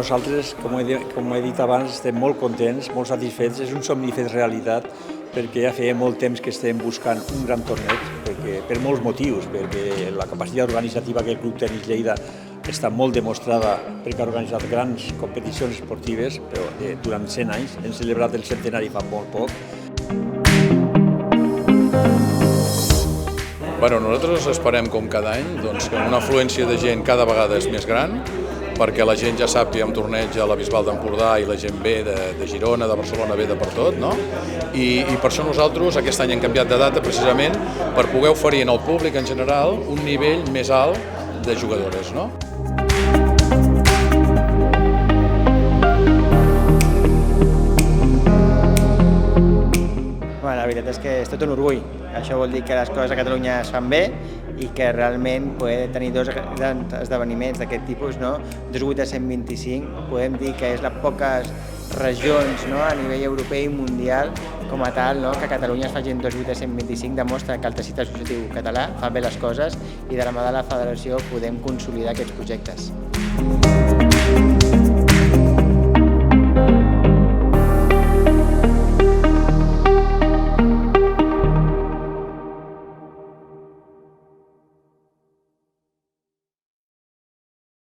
nosaltres, com he dit abans, estem molt contents, molt satisfets. És un somni fet realitat, perquè ja feia molt temps que estem buscant un gran torneig, per molts motius, perquè la capacitat organitzativa que el Club Tenis Lleida està molt demostrada perquè ha organitzat grans competicions esportives, però durant 100 anys. Hem celebrat el centenari fa molt poc. Nosaltres esperem, com cada any, que una afluència de gent cada vegada és més gran, perquè la gent ja sap que hi ha un torneig a la Bisbal d'Empordà i la gent ve de Girona, de Barcelona, ve de per tot, no? I per això nosaltres aquest any hem canviat de data precisament per poder oferir al públic en general un nivell més alt de jugadores, no? La veritat és que és tot un orgull. Això vol dir que les coses a Catalunya es fan bé i que realment poder tenir dos grans esdeveniments d'aquest tipus, 2 de 125, podem dir que és les poques regions a nivell europeu i mundial com a tal, que Catalunya es faci en 2 de 125 demostra que el teixit associatiu català fa bé les coses i de la mà de la federació podem consolidar aquests projectes.